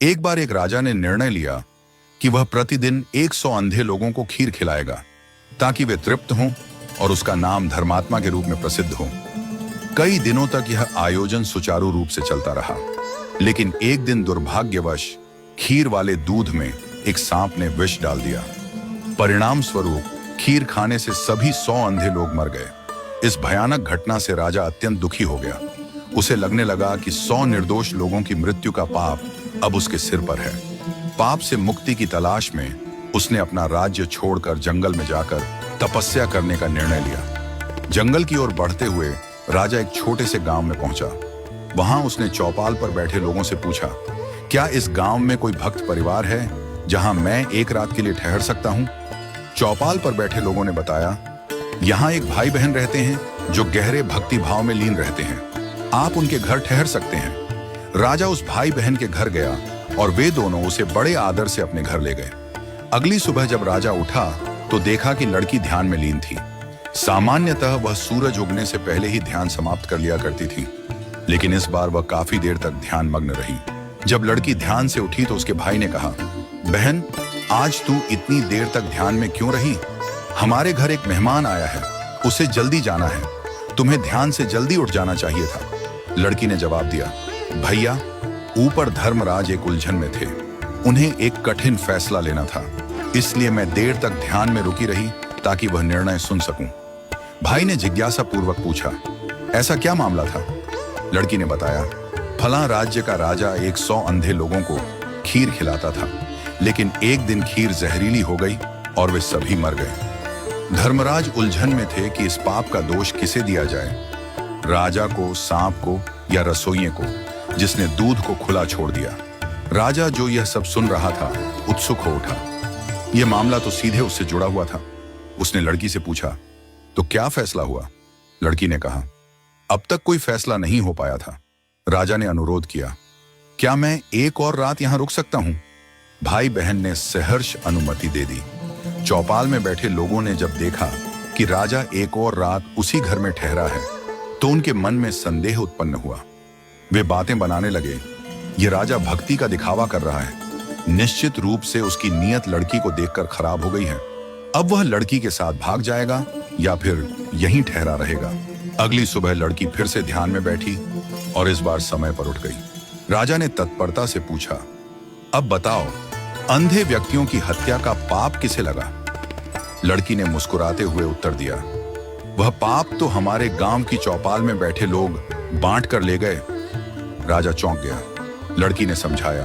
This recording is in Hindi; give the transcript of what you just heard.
एक बार एक राजा ने निर्णय लिया कि वह प्रतिदिन 100 अंधे लोगों को खीर खिलाएगा ताकि वे तृप्त हों और उसका नाम धर्मात्मा के रूप में प्रसिद्ध हो। कई दिनों तक यह आयोजन सुचारू रूप से चलता रहा, लेकिन एक दिन दुर्भाग्यवश खीर वाले दूध में एक सांप ने विष डाल दिया। परिणाम स्वरूप खीर खाने से सभी 100 अंधे लोग मर गए। इस भयानक घटना से राजा अत्यंत दुखी हो गया। उसे लगने लगा कि 100 निर्दोष लोगों की मृत्यु का पाप अब उसके सिर पर है। पाप से मुक्ति की तलाश में उसने अपना राज्य छोड़कर जंगल में जाकर तपस्या करने का निर्णय लिया। जंगल की ओर बढ़ते हुए राजा एक छोटे से गांव में पहुंचा। वहां उसने चौपाल पर बैठे लोगों से पूछा, क्या इस गांव में कोई भक्त परिवार है जहां मैं एक रात के लिए ठहर सकता हूं? चौपाल पर बैठे लोगों ने बताया, यहाँ एक भाई बहन रहते हैं जो गहरे भक्ति भाव में लीन रहते हैं। आप उनके घर ठहर सकते हैं। राजा उस भाई बहन के घर गया और वे दोनों उसे बड़े आदर से अपने घर ले गए। अगली सुबह जब राजा उठा तो देखा कि लड़की ध्यान में लीन थी। सामान्यतः वह सूरज उगने से पहले ही ध्यान समाप्त कर लिया करती थी, लेकिन इस बार वह काफी देर तक ध्यान मग्न रही। जब लड़की ध्यान से उठी तो उसके भाई ने कहा, बहन, आज तू इतनी देर तक ध्यान में क्यों रही? हमारे घर एक मेहमान आया है, उसे जल्दी जाना है। तुम्हें ध्यान से जल्दी उठ जाना चाहिए था। लड़की ने जवाब दिया, भैया, ऊपर धर्मराज एक उलझन में थे। उन्हें एक कठिन फैसला लेना था, इसलिए मैं देर तक ध्यान में रुकी रही ताकि वह निर्णय सुन सकूं। भाई ने जिज्ञासा पूर्वक पूछा, ऐसा क्या मामला था? लड़की ने बताया, फलां राज्य का राजा 100 अंधे लोगों को खीर खिलाता था, लेकिन एक दिन खीर जहरीली हो गई और वे सभी मर गए। धर्मराज उलझन में थे कि इस पाप का दोष किसे दिया जाए, राजा को, सांप को या रसोइये को जिसने दूध को खुला छोड़ दिया। राजा, जो यह सब सुन रहा था, उत्सुक हो उठा। यह मामला तो सीधे उससे जुड़ा हुआ था। उसने लड़की से पूछा, तो क्या फैसला हुआ? लड़की ने कहा, अब तक कोई फैसला नहीं हो पाया था। राजा ने अनुरोध किया, क्या मैं एक और रात यहां रुक सकता हूं? भाई बहन ने सहर्ष अनुमति दे दी। चौपाल में बैठे लोगों ने जब देखा कि राजा एक और रात उसी घर में ठहरा है, तो उनके मन में संदेह उत्पन्न हुआ। वे बातें बनाने लगे, ये राजा भक्ति का दिखावा कर रहा है। निश्चित रूप से उसकी नीयत लड़की को देखकर खराब हो गई है। अब वह लड़की के साथ भाग जाएगा या फिर यहीं ठहरा रहेगा। अगली सुबह लड़की फिर से ध्यान में बैठी और इस बार समय पर उठ गई। राजा ने तत्परता से पूछा, अब बताओ, अंधे व्यक्तियों की हत्या का पाप किसे लगा? लड़की ने मुस्कुराते हुए उत्तर दिया, वह पाप तो हमारे गांव की चौपाल में बैठे लोग बांट कर ले गए। राजा चौंक गया। लड़की ने समझाया,